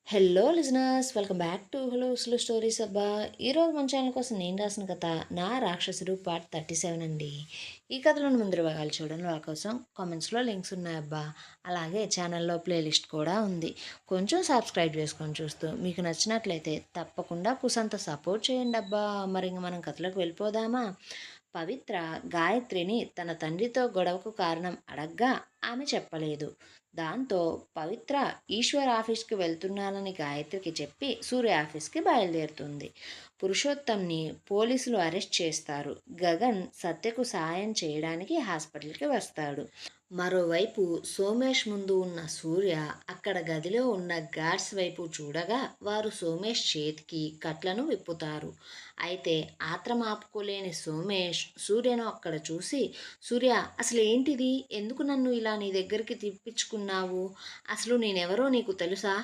Hello listeners, welcome back to hello slow stories. అబ్బా, ఈరోజు మన ఛానల్ కోసం నేను రాసిన కథ నా రాక్షసుడు పార్ట్ 37 అండి. ఈ కథలోని ముందర భాగాలు చూడండి, వాళ్ళ కోసం కామెంట్స్లో లింక్స్ ఉన్నాయి అబ్బా. అలాగే ఛానల్లో ప్లేలిస్ట్ కూడా ఉంది, కొంచెం సబ్స్క్రైబ్ చేసుకొని చూస్తూ మీకు నచ్చినట్లయితే తప్పకుండా కుసంత సపోర్ట్ చేయండి అబ్బా. మరి ఇంక మనం కథలోకి వెళ్ళిపోదామా? పవిత్ర గాయత్రిని తన తండ్రితో గొడవకు కారణం అడగ్గా ఆమె చెప్పలేదు. దాంతో పవిత్ర ఈశ్వర్ ఆఫీస్కి వెళ్తున్నానని గాయత్రికి చెప్పి సూర్య ఆఫీస్కి బయలుదేరుతుంది. పురుషోత్తంని పోలీసులు అరెస్ట్ చేస్తారు. గగన్ సత్యకు సహాయం చేయడానికి హాస్పిటల్కి వస్తాడు. మరోవైపు సోమేష్ ముందు ఉన్న సూర్య అక్కడ గదిలో ఉన్న గార్డ్స్ వైపు చూడగా వారు సోమేష్ చేతికి కట్లను విప్పుతారు. అయితే ఆత్రం ఆపుకోలేని సోమేష్ సూర్యను అక్కడ చూసి, సూర్య, అసలు ఏంటిది? ఎందుకు నన్ను ఇలా నీ దగ్గరికి తిప్పించుకున్నావు? అసలు నేనెవరో నీకు తెలుసా?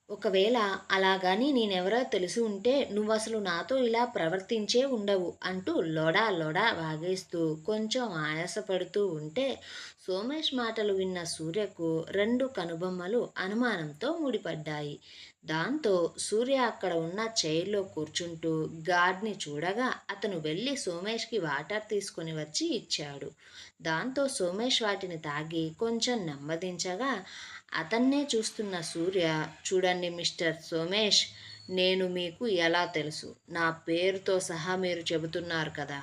ఒకవేళ అలాగని నేనెవరో తెలిసి ఉంటే నువ్వసలు నాతో ఇలా ప్రవర్తించే ఉండవు అంటూ లొడా లొడా వాగేస్తూ కొంచెం ఆయాసపడుతూ ఉంటే సోమేష్ మాటలు విన్న సూర్యకు రెండు కనుబొమ్మలు అనుమానంతో ముడిపడ్డాయి. దాంతో సూర్య అక్కడ ఉన్న చైర్లో కూర్చుంటూ గార్డ్ని చూడగా అతను వెళ్ళి సోమేష్కి వాటర్ తీసుకొని వచ్చి ఇచ్చాడు. దాంతో సోమేష్ వాటిని తాగి కొంచెం నెమ్మదించగా అతన్నే చూస్తున్న సూర్య, చూడండి మిస్టర్ సోమేష్, నేను మీకు ఎలా తెలుసు? నా పేరుతో సహా మీరు చెబుతున్నారు కదా.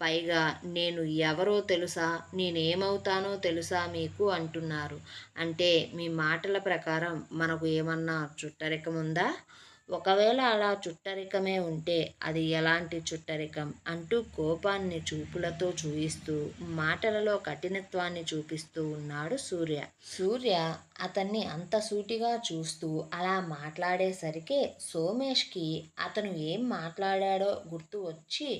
పైగా నేను ఎవరో తెలుసా, నేనేమవుతానో తెలుసా మీకు అంటున్నారు. అంటే మీ మాటల ప్రకారం మనకు ఏమన్నా చుట్టరికం ఉందా? ఒకవేళ అలా చుట్టరికమే ఉంటే అది ఎలాంటి చుట్టరికం అంటూ కోపాన్ని చూపులతో చూయిస్తూ మాటలలో కఠినత్వాన్ని చూపిస్తూ ఉన్నాడు సూర్య. సూర్య అతన్ని అంత సూటిగా చూస్తూ అలా మాట్లాడేసరికి సోమేష్కి అతను ఏం మాట్లాడాడో గుర్తు వచ్చి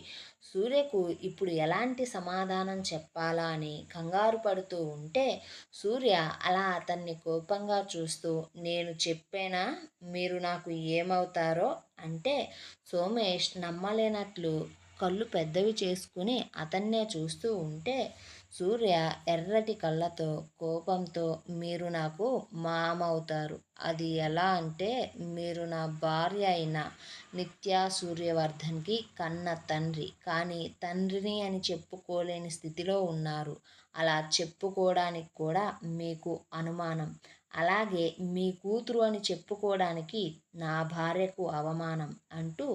సూర్యకు ఇప్పుడు ఎలాంటి సమాధానం చెప్పాలా అని కంగారు పడుతూ ఉంటే సూర్య అలా అతన్ని కోపంగా చూస్తూ, నేను చెప్పేనా మీరు నాకు ఏమవుతారో అంటే సోమేష్ నమ్మలేనట్లు కళ్ళు పెద్దవి చేసుకుని అతన్నే చూస్తూ ఉంటే సూర్య ఎర్రటి కళ్ళతో కోపంతో, మీరు నాకు మామ అవుతారు. అది ఎలా అంటే మీరు నా భార్య అయిన నిత్యా సూర్యవర్ధన్కి కన్న తండ్రి, కానీ తండ్రిని అని చెప్పుకోలేని స్థితిలో ఉన్నారు. అలా చెప్పుకోవడానికి కూడా మీకు అనుమానం. అలాగే మీ కూతురు అని చెప్పుకోవడానికి నా భార్యకు అవమానం అంటూ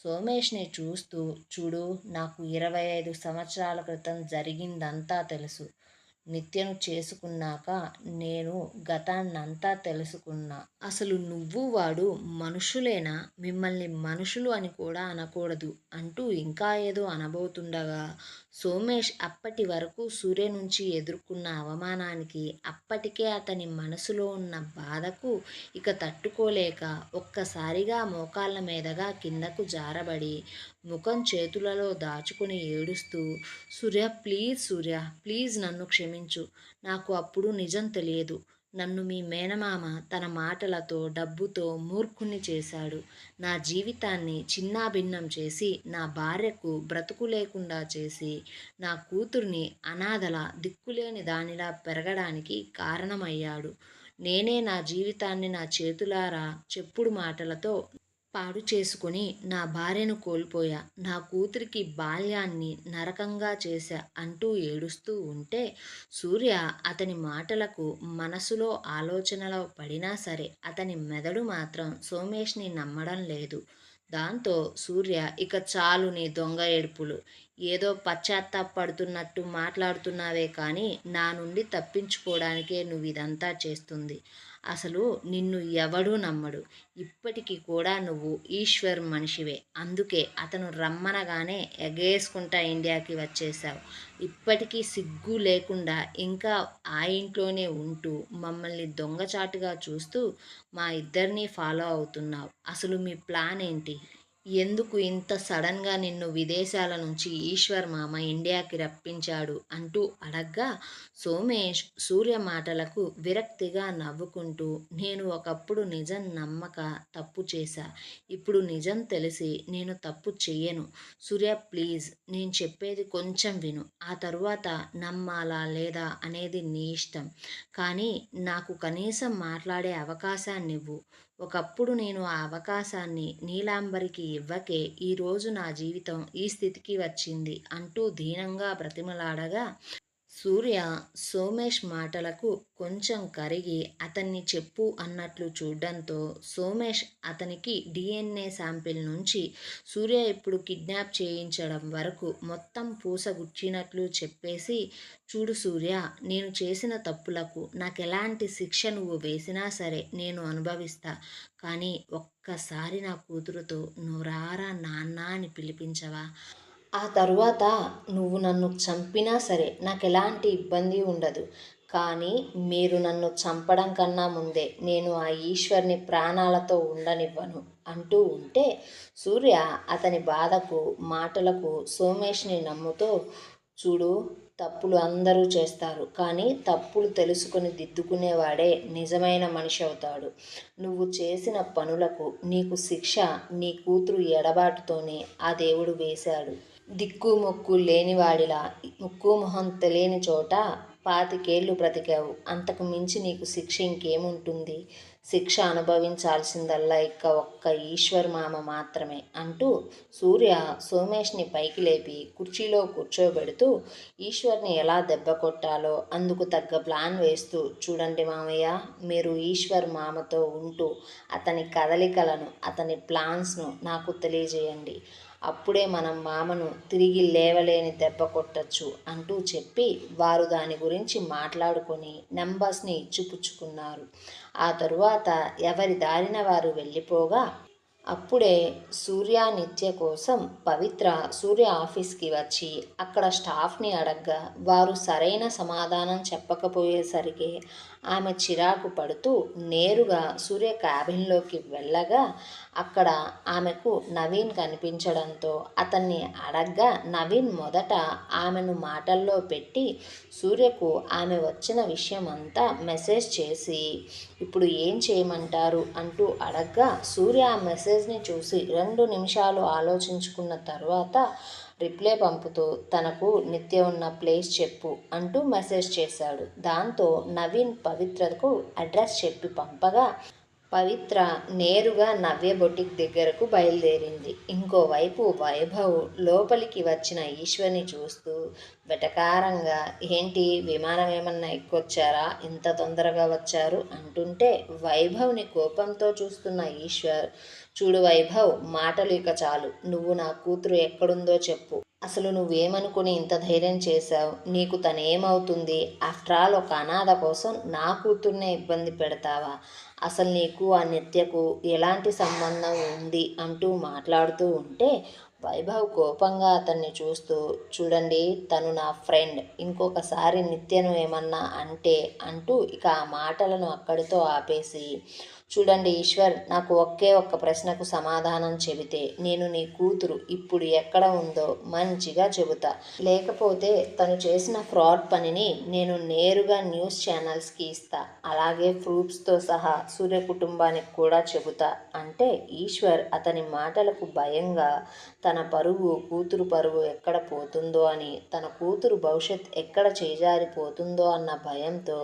సోమేష్ని చూస్తూ, చూడు, నాకు 25 సంవత్సరాల క్రితం జరిగిందంతా తెలుసు. నిత్యను చేసుకున్నాక నేను గతాన్నంతా తెలుసుకున్నా. అసలు నువ్వు వాడు మనుషులేనా? మిమ్మల్ని మనుషులు అని కూడా అనకూడదు అంటూ ఇంకా ఏదో అనబోతుండగా సోమేష్ అప్పటి వరకు సూర్య నుంచి ఎదుర్కొన్న అవమానానికి, అప్పటికే అతని మనసులో ఉన్న బాధకు ఇక తట్టుకోలేక ఒక్కసారిగా మోకాళ్ళ మీదగా కిందకు జారబడి ముఖం చేతులలో దాచుకుని ఏడుస్తూ, సూర్య ప్లీజ్, సూర్య ప్లీజ్ నన్ను క్షమించు. నాకు అప్పుడు నిజం తెలియదు. నన్ను మీ మేనమామ తన మాటలతో, డబ్బుతో మూర్ఖుణ్ణి చేశాడు. నా జీవితాన్ని చిన్నాభిన్నం చేసి, నా భార్యకు బ్రతుకు లేకుండా చేసి, నా కూతుర్ని అనాథల దిక్కులేని దానిలా పెరగడానికి కారణమయ్యాడు. నేనే నా జీవితాన్ని నా చేతులారా చెప్పుడు మాటలతో పాడు చేసుకుని నా భార్యను కోల్పోయా. నా కూతురికి బాల్యాన్ని నరకంగా చేశా అంటూ ఏడుస్తూ ఉంటే సూర్య అతని మాటలకు మనసులో ఆలోచనలో పడినా సరే అతని మెదడు మాత్రం సోమేష్ని నమ్మడం లేదు. దాంతో సూర్య, ఇక చాలు నీ దొంగ ఏడుపులు. ఏదో పశ్చాత్తాపడుతున్నట్టు మాట్లాడుతున్నావే కానీ నా నుండి తప్పించుకోవడానికే నువ్వు ఇదంతా చేస్తుంది. అసలు నిన్ను ఎవడూ నమ్మడు. ఇప్పటికీ కూడా నువ్వు ఈశ్వర్ మనిషివే. అందుకే అతను రమ్మనగానే ఎగేసుకుంటా ఇండియాకి వచ్చేసావు. ఇప్పటికీ సిగ్గు లేకుండా ఇంకా ఆ ఇంట్లోనే ఉంటూ మమ్మల్ని దొంగచాటుగా చూస్తూ మా ఇద్దరినీ ఫాలో అవుతున్నావు. అసలు మీ ప్లాన్ ఏంటి? ఎందుకు ఇంత సడన్గా నిన్ను విదేశాల నుంచి ఈశ్వర్ మామ ఇండియాకి రప్పించాడు అంటూ అడగ్గా సోమేష్ సూర్య మాటలకు విరక్తిగా నవ్వుకుంటూ, నేను ఒకప్పుడు నిజం నమ్మక తప్పు చేశా. ఇప్పుడు నిజం తెలిసి నేను తప్పు చెయ్యను. సూర్య ప్లీజ్, నేను చెప్పేది కొంచెం విను. ఆ తరువాత నమ్మాలా లేదా అనేది నీ ఇష్టం. కానీ నాకు కనీసం మాట్లాడే అవకాశాన్నివ్వు. ఒకప్పుడు నేను ఆ అవకాశాన్ని నీలాంబరికి ఇవ్వకే ఈరోజు నా జీవితం ఈ స్థితికి వచ్చింది అంటూ దీనంగా బ్రతిమలాడగా సూర్య సోమేష్ మాటలకు కొంచెం కరిగి అతన్ని చెప్పు అన్నట్లు చూడ్డంతో సోమేష్ అతనికి డిఎన్ఏ శాంపిల్ నుంచి సూర్య ఇప్పుడు కిడ్నాప్ చేయించడం వరకు మొత్తం పూసగుచ్చినట్లు చెప్పేసి, చూడు సూర్య, నేను చేసిన తప్పులకు నాకెలాంటి శిక్ష నువ్వు వేసినా సరే నేను అనుభవిస్తా. కానీ ఒక్కసారి నా కూతురుతో నోరారా నాన్న అని పిలిపించవా? ఆ తరువాత నువ్వు నన్ను చంపినా సరే నాకెలాంటి ఇబ్బంది ఉండదు. కానీ మీరు నన్ను చంపడం కన్నా ముందే నేను ఆ ఈశ్వర్ని ప్రాణాలతో ఉండనివ్వను అంటూ ఉంటే సూర్య అతని బాధకు మాటలకు సోమేష్ని నమ్ముతూ, చూడు, తప్పులు అందరూ చేస్తారు, కానీ తప్పులు తెలుసుకొని దిద్దుకునేవాడే నిజమైన మనిషి అవుతాడు. నువ్వు చేసిన పనులకు నీకు శిక్ష నీ కూతురు ఎడబాటుతోనే ఆ దేవుడు వేశాడు. దిక్కు మొక్కు లేనివాడిలా ముక్కు మొహం తెలియని చోట 25 బ్రతికావు. అంతకు మించి నీకు శిక్ష ఇంకేముంటుంది? శిక్ష అనుభవించాల్సిందల్లా ఇక ఒక్క ఈశ్వర్ మామ మాత్రమే అంటూ సూర్య సోమేష్ని పైకి లేపి కుర్చీలో కూర్చోబెడుతూ ఈశ్వర్ని ఎలా దెబ్బ కొట్టాలో అందుకు తగ్గ ప్లాన్ వేస్తూ, చూడండి మామయ్య, మీరు ఈశ్వర్ మామతో ఉంటూ అతని కదలికలను అతని ప్లాన్స్ను నాకు తెలియజేయండి. అప్పుడే మనం మామను తిరిగి లేవలేని దెబ్బ కొట్టచ్చు అంటూ చెప్పి వారు దాని గురించి మాట్లాడుకొని నెంబర్స్ని ఇచ్చిపుచ్చుకున్నారు. ఆ తరువాత ఎవరి దారిన వారు వెళ్ళిపోగా అప్పుడే సూర్య నిత్య కోసం పవిత్ర సూర్య ఆఫీస్కి వచ్చి అక్కడ స్టాఫ్ని అడగ్గా వారు సరైన సమాధానం చెప్పకపోయేసరికి ఆమె చిరాకు పడుతూ నేరుగా సూర్య క్యాబిన్లోకి వెళ్ళగా అక్కడ ఆమెకు నవీన్ కనిపించడంతో అతన్ని అడగ్గా నవీన్ మొదట ఆమెను మాటల్లో పెట్టి సూర్యకు ఆమె వచ్చిన విషయం అంతా మెసేజ్ చేసి ఇప్పుడు ఏం చేయమంటారు అంటూ అడగ్గా సూర్య ఆ మెసేజ్ని చూసి 2 నిమిషాలు ఆలోచించుకున్న తర్వాత రిప్లై పంపుతూ తనకు నిత్య ఉన్న ప్లేస్ చెప్పు అంటూ మెసేజ్ చేశాడు. దాంతో నవీన్ పవిత్రకు అడ్రస్ చెప్పి పంపగా పవిత్ర నేరుగా నవ్య బొటిక్ దగ్గరకు బయలుదేరింది. ఇంకోవైపు వైభవ్ లోపలికి వచ్చిన ఈశ్వర్ని చూస్తూ వెటకారంగా, ఏంటి విమానం ఏమన్నా ఎక్కొచ్చారా, ఇంత తొందరగా వచ్చారు అంటుంటే వైభవ్ని కోపంతో చూస్తున్న ఈశ్వర్, చూడు వైభవ్, మాటలు ఇక చాలు, నువ్వు నా కూతురు ఎక్కడుందో చెప్పు. అసలు నువ్వేమనుకుని ఇంత ధైర్యం చేశావు? నీకు తనేమవుతుంది? ఆఫ్టర్ ఆల్ ఒక అనాథ కోసం నా కూతుర్నే ఇబ్బంది పెడతావా? అసలు నీకు ఆ నిత్యకు ఎలాంటి సంబంధం ఉంది అంటూ మాట్లాడుతూ ఉంటే వైభవ్ కోపంగా అతన్ని చూస్తూ, చూడండి, తను నా ఫ్రెండ్, ఇంకొకసారి నిత్యను ఏమన్నా అంటే అంటూ ఇక ఆ మాటలను అక్కడితో ఆపేసి, చూడండి ఈశ్వర్, నాకు ఒకే ఒక్క ప్రశ్నకు సమాధానం చెబితే నేను నీ కూతురు ఇప్పుడు ఎక్కడ ఉందో మంచిగా చెబుతా. లేకపోతే తను చేసిన ఫ్రాడ్ పనిని నేను నేరుగా న్యూస్ ఛానల్స్కి ఇస్తా. అలాగే ప్రూఫ్స్తో సహా సూర్య కుటుంబానికి కూడా చెబుతా అంటే ఈశ్వర్ అతని మాటలకు భయంగా తన పరువు, కూతురు పరువు ఎక్కడ పోతుందో అని, తన కూతురు భవిష్యత్ ఎక్కడ చేజారిపోతుందో అన్న భయంతో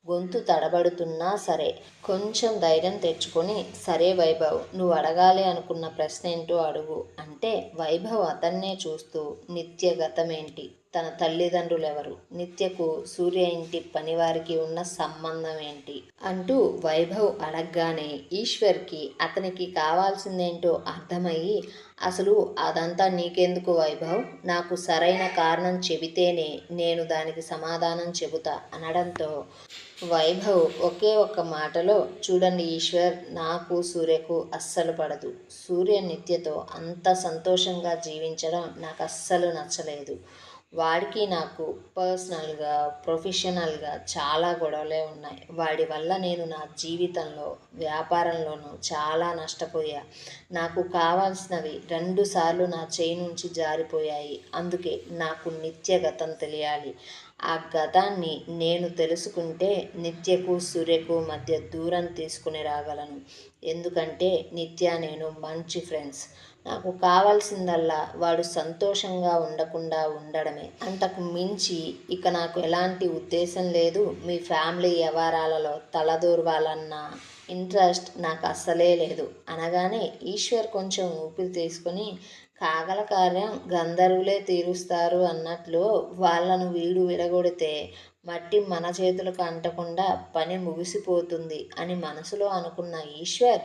గొంతు తడబడుతున్నా సరే కొంచెం ధైర్యం తెచ్చుకొని, సరే వైభవ్, నువ్వు అడగాలి అనుకున్న ప్రశ్న ఏంటో అడుగు అంటే వైభవ్ అతన్నే చూస్తూ, నిత్య గతమేంటి, తన తల్లిదండ్రులెవరు, నిత్యకు సూర్య ఇంటి పనివారికి ఉన్న సంబంధం ఏంటి అంటూ వైభవ్ అడగగానే ఈశ్వర్కి అతనికి కావాల్సిందేంటో అర్థమయ్యి, అసలు అదంతా నీకెందుకు వైభవ్, నాకు సరైన కారణం చెబితేనే నేను దానికి సమాధానం చెబుతా అనడంతో వైభవ్ ఒకే ఒక్క మాటలో, చూడండి ఈశ్వర్, నాకు సూర్యకు అస్సలు పడదు. సూర్య నిత్యతో అంత సంతోషంగా జీవించడం నాకు అస్సలు నచ్చలేదు. వాడికి నాకు పర్సనల్గా, ప్రొఫెషనల్గా చాలా గొడవలే ఉన్నాయి. వాడి వల్ల నేను నా జీవితంలో, వ్యాపారంలోనూ చాలా నష్టపోయా. నాకు కావాల్సినవి 2 సార్లు నా చేయి నుంచి జారిపోయాయి. అందుకే నాకు నిత్య గతం తెలియాలి. ఆ గతాన్ని నేను తెలుసుకుంటే నిత్యకు సూర్యకు మధ్య దూరం తీసుకుని రాగలను. ఎందుకంటే నిత్య నేను మంచి ఫ్రెండ్స్. నాకు కావాల్సిందల్లా వాడు సంతోషంగా ఉండకుండా ఉండడమే. అంతకు మించి ఇక నాకు ఎలాంటి ఉద్దేశం లేదు మీ ఫ్యామిలీ వ్యవహారాలలో తలదూర్వాలన్నా ఇంట్రెస్ట్ నాకు అస్సలే లేదు అనగానే ఈశ్వర్ కొంచెం ఊపిరి తీసుకుని కాగల కార్యం గంధర్వులే తీరుస్తారు అన్నట్లు వాళ్ళను వీడు విడగొడితే మట్టి మన చేతులకు అంటకుండా పని ముగిసిపోతుంది అని మనసులో అనుకున్న ఈశ్వర్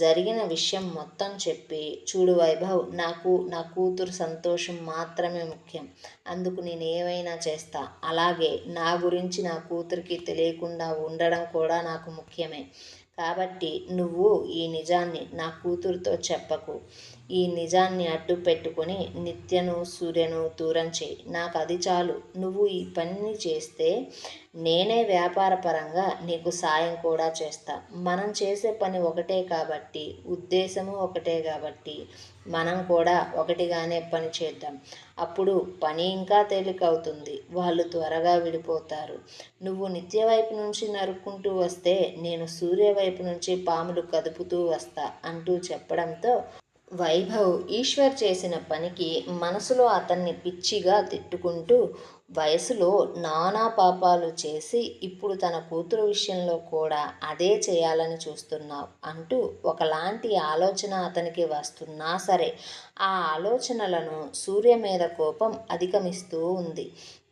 జరిగిన విషయం మొత్తం చెప్పి, చూడు వైభవ్, నాకు నా కూతురు సంతోషం మాత్రమే ముఖ్యం. అందుకు నేను ఏమైనా చేస్తా. అలాగే నా గురించి నా కూతురికి తెలియకుండా ఉండడం కూడా నాకు ముఖ్యమే. కాబట్టి నువ్వు ఈ నిజాన్ని నా కూతురుతో చెప్పకు. ఈ నిజాన్ని అడ్డు పెట్టుకొని నిత్యను సూర్యను దూరం చేయి. నాకు అది చాలు. నువ్వు ఈ పని చేస్తే నేనే వ్యాపారపరంగా నీకు సాయం కూడా చేస్తా. మనం చేసే పని ఒకటే కాబట్టి, ఉద్దేశము ఒకటే కాబట్టి మనం కూడా ఒకటిగానే పని చేద్దాం. అప్పుడు పని ఇంకా తేలికవుతుంది. వాళ్ళు త్వరగా విడిపోతారు. నువ్వు నిత్య వైపు నుంచి నరుక్కుంటూ వస్తే నేను సూర్య వైపు నుంచి పాములు కదుపుతూ వస్తా అంటూ చెప్పడంతో వైభవ్ ఈశ్వర్ చేసిన పనికి మనసులో అతన్ని పిచ్చిగా తిట్టుకుంటూ, వయసులో నానా పాపాలు చేసి ఇప్పుడు తన కూతురు విషయంలో కూడా అదే చేయాలని చూస్తున్నావు అంటూ ఒకలాంటి ఆలోచన అతనికి వస్తున్నా సరే ఆ ఆలోచనలను సూర్య మీద కోపం అధిగమిస్తూ ఉంది.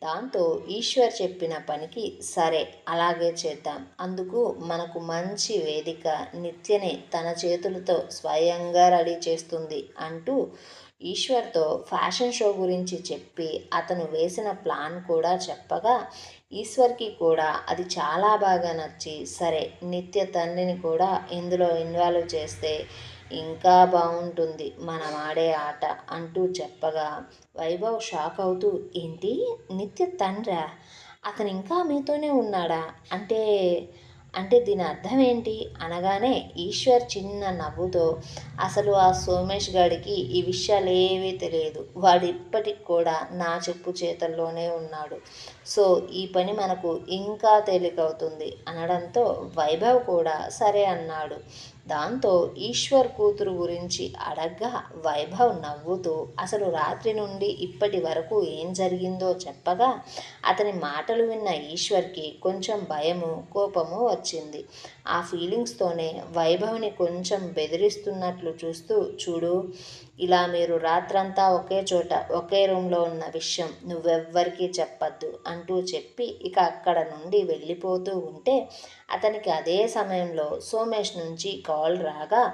దాంతో ఈశ్వర్ చెప్పిన పనికి సరే అలాగే చేద్దాం. అందుకు మనకు మంచి వేదిక నిత్యనే తన చేతులతో స్వయంగా రెడీ చేస్తుంది అంటూ ఈశ్వర్తో ఫ్యాషన్ షో గురించి చెప్పి అతను వేసిన ప్లాన్ కూడా చెప్పగా ఈశ్వర్కి కూడా అది చాలా బాగా నచ్చి సరే నిత్య తండ్రిని కూడా ఇందులో ఇన్వాల్వ్ చేస్తే ఇంకా బాగుంటుంది మనం ఆడే ఆట అంటూ చెప్పగా వైభవ్ షాక్ అవుతూ, ఏంటి, నిత్య తండ్రా? అతను ఇంకా మీతోనే ఉన్నాడా? అంటే అంటే దీని అర్థం ఏంటి అనగానే ఈశ్వర్ చిన్న నవ్వుతో, అసలు ఆ సోమేష్ గాడికి ఈ విషయాలు ఏవీ తెలియదు. వాడు ఇప్పటికి కూడా నా చెప్పు చేతల్లోనే ఉన్నాడు. సో ఈ పని మనకు ఇంకా తేలికవుతుంది అనడంతో వైభవ్ కూడా సరే అన్నాడు. దాంతో ఈశ్వర్ కూతురు గురించి అడగ్గా వైభవ్ నవ్వుతూ అసలు రాత్రి నుండి ఇప్పటి వరకు ఏం జరిగిందో చెప్పగా అతని మాటలు విన్న ఈశ్వర్కి కొంచెం భయము కోపము వచ్చింది. ఆ ఫీలింగ్స్తోనే వైభవ్ని కొంచెం బెదిరిస్తున్నట్లు చూస్తూ, చూడు, ఇలా మీరు రాత్రంతా ఒకే చోట ఒకే రూమ్లో ఉన్న విషయం నువ్వెవ్వరికీ చెప్పద్దు అంటూ చెప్పి ఇక అక్కడ నుండి వెళ్ళిపోతూ ఉంటే అతనికి అదే సమయంలో సోమేష్ నుంచి కాల్ రాగా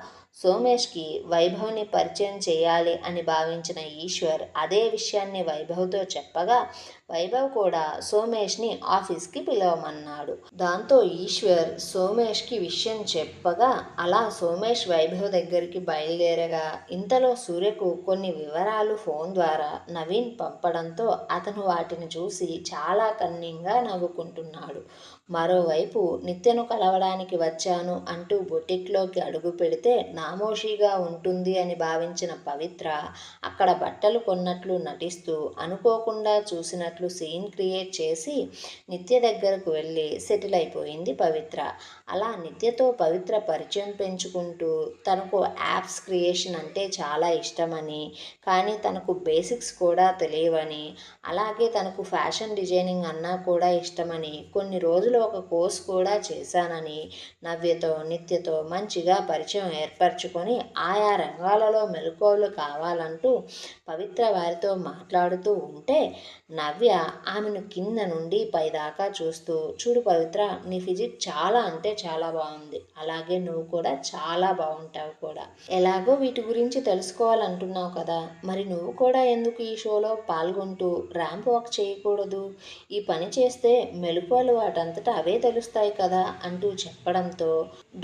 సోమేష్కి వైభవ్ని పరిచయం చేయాలి అని భావించిన ఈశ్వర్ అదే విషయాన్ని వైభవ్తో చెప్పగా వైభవ్ కూడా సోమేష్ని ఆఫీస్కి పిలవమన్నాడు. దాంతో ఈశ్వర్ సోమేష్కి విషయం చెప్పగా అలా సోమేష్ వైభవ్ దగ్గరికి బయలుదేరగా ఇంతలో సూర్యకు కొన్ని వివరాలు ఫోన్ ద్వారా నవీన్ పంపడంతో అతను వాటిని చూసి చాలా కన్నింగా నవ్వుకుంటున్నాడు. మరోవైపు నిత్యను కలవడానికి వచ్చాను అంటూ బొటిక్లోకి అడుగు పెడితే నామోషీగా ఉంటుంది అని భావించిన పవిత్ర అక్కడ బట్టలు కొన్నట్లు నటిస్తూ అనుకోకుండా చూసినట్లు సీన్ క్రియేట్ చేసి నిత్య దగ్గరకు వెళ్ళి సెటిల్ అయిపోయింది పవిత్ర. అలా నిత్యతో పవిత్ర పరిచయం పెంచుకుంటూ తనకు యాప్స్ క్రియేషన్ అంటే చాలా ఇష్టమని, కానీ తనకు బేసిక్స్ కూడా తెలియవని, అలాగే తనకు ఫ్యాషన్ డిజైనింగ్ అన్నా కూడా ఇష్టమని కొన్ని రోజులు ఒక కోర్స్ కూడా చేశానని నవ్యతో నిత్యతో మంచిగా పరిచయం ఏర్పరచుకొని ఆయా రంగాలలో మెలకువలు కావాలంటూ పవిత్ర వారితో మాట్లాడుతూ ఉంటే నవ్య ఆమెను కింద నుండి పైదాకా చూస్తూ, చూడు పవిత్ర, నీ ఫిజిక్ చాలా అంటే చాలా బాగుంది. అలాగే నువ్వు కూడా చాలా బాగుంటావు కూడా. ఎలాగో వీటి గురించి తెలుసుకోవాలంటున్నావు కదా, మరి నువ్వు కూడా ఎందుకు ఈ షోలో పాల్గొంటూ ర్యాంప్ వాక్ చేయకూడదు? ఈ పని చేస్తే మెలకువలు వాటంతటా అవే తెలుస్తాయి కదా అంటూ చెప్పడంతో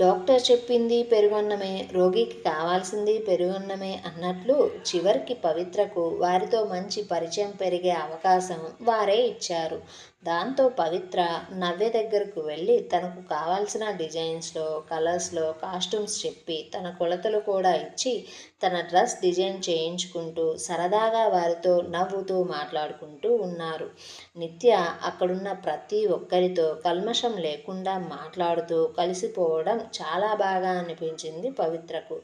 డాక్టర్ చెప్పింది పెరుగన్నమే, రోగికి కావాల్సింది పెరుగన్నమే అన్నట్లు చివరికి పవిత్రకు వారితో మంచి పరిచయం పెరిగే అవకాశం వారే ఇచ్చారు. దాంతో పవిత్ర నవ్య దగ్గరకు వెళ్ళి తనకు కావాల్సిన డిజైన్స్లో కలర్స్లో కాస్ట్యూమ్స్ చెప్పి తన కొలతలు కూడా ఇచ్చి తన డ్రెస్ డిజైన్ చేయించుకుంటూ సరదాగా వారితో నవ్వుతూ మాట్లాడుకుంటూ ఉన్నారు. నిత్య అక్కడున్న ప్రతి ఒక్కరితో కల్మషం లేకుండా మాట్లాడుతూ కలిసిపోవడం చాలా బాగా అనిపించింది పవిత్రకు.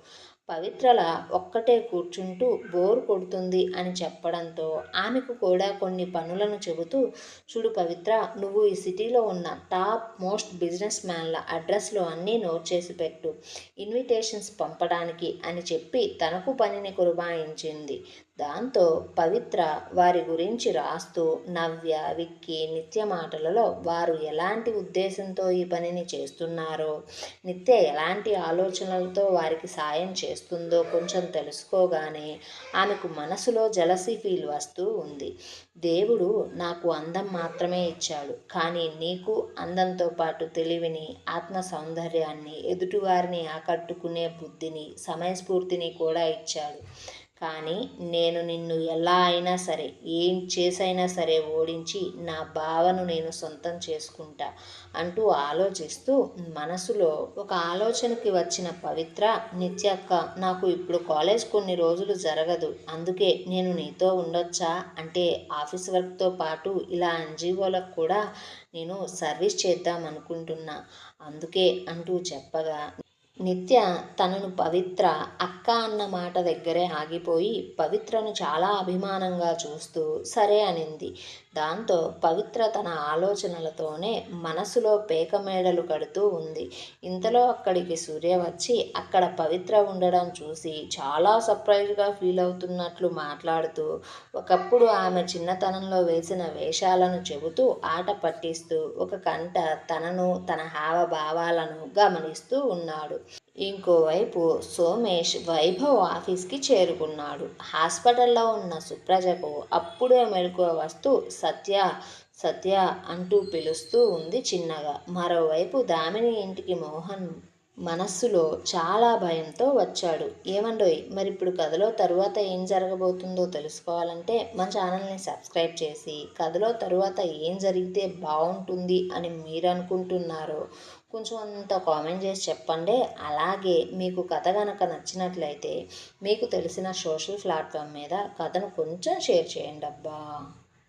పవిత్రల ఒక్కటే కూర్చుంటూ బోర్ కొడుతుంది అని చెప్పడంతో ఆమెకు కూడా కొన్ని పనులను చెబుతూ, చూడు పవిత్ర, నువ్వు ఈ సిటీలో ఉన్న టాప్ మోస్ట్ బిజినెస్ మ్యాన్ల అడ్రస్లు అన్నీ నోట్ చేసి పెట్టు, ఇన్విటేషన్స్ పంపడానికి అని చెప్పి తనకు పనిని కురుబాయించింది. దాంతో పవిత్ర వారి గురించి రాస్తూ నవ్య, విక్కీ, నిత్య మాటలలో వారు ఎలాంటి ఉద్దేశంతో ఈ పనిని చేస్తున్నారో, నిత్య ఎలాంటి ఆలోచనలతో వారికి సాయం చేస్తుందో కొంచెం తెలుసుకోగానే ఆమెకు మనసులో జలసీ ఫీల్ వస్తూ ఉంది. దేవుడు నాకు అందం మాత్రమే ఇచ్చాడు, కానీ నీకు అందంతో పాటు తెలివిని, ఆత్మ సౌందర్యాన్ని, ఎదుటివారిని ఆకట్టుకునే బుద్ధిని, సమయస్ఫూర్తిని కూడా ఇచ్చాడు. కానీ నేను నిన్ను ఎలా అయినా సరే, ఏం చేసైనా సరే ఓడించి నా భావను నేను సొంతం చేసుకుంటా అంటూ ఆలోచిస్తూ మనసులో ఒక ఆలోచనకి వచ్చిన పవిత్ర, నిత్యక్క, నాకు ఇప్పుడు కాలేజ్ కొన్ని రోజులు జరగదు, అందుకే నేను నీతో ఉండొచ్చా అంటే ఆఫీస్ వర్క్తో పాటు ఇలా ఎన్జిఓలకు కూడా నేను సర్వీస్ చేద్దాం అనుకుంటున్నా, అందుకే అంటూ చెప్పగా నిత్య తనను పవిత్ర అక్క అన్న మాట దగ్గరే ఆగిపోయి పవిత్రను చాలా అభిమానంగా చూస్తూ సరే అనింది. దాంతో పవిత్ర తన ఆలోచనలతోనే మనసులో పేకమేడలు కడుతూ ఉంది. ఇంతలో అక్కడికి సూర్య వచ్చి అక్కడ పవిత్ర ఉండడం చూసి చాలా సర్ప్రైజ్గా ఫీల్ అవుతున్నట్లు మాట్లాడుతూ, ఒకప్పుడు ఆమె చిన్నతనంలో వేసిన వేషాలను చెబుతూ ఆట పట్టిస్తూ ఒక కంట తనను, తన హావభావాలను గమనిస్తూ ఉన్నాడు. ఇంకోవైపు సోమేష్ వైభవ్ ఆఫీస్కి చేరుకున్నాడు. హాస్పిటల్లో ఉన్న సుప్రజకు అప్పుడే మెలకువ వస్తూ సత్య సత్య అంటూ పిలుస్తూ ఉంది చిన్నగా. మరోవైపు దామిని ఇంటికి మోహన్ మనస్సులో చాలా భయంతో వచ్చాడు. ఏమండోయ్, మరి ఇప్పుడు కథలో తరువాత ఏం జరగబోతుందో తెలుసుకోవాలంటే మన ఛానల్ని సబ్స్క్రైబ్ చేసి కథలో తరువాత ఏం జరిగితే బాగుంటుంది అని మీరు అనుకుంటున్నారో కొంచెం అంత కామెంట్ చేసి చెప్పండి. అలాగే మీకు కథ కనుక నచ్చినట్లయితే మీకు తెలిసిన సోషల్ ప్లాట్ఫామ్ మీద కథను కొంచెం షేర్ చేయండి అబ్బా.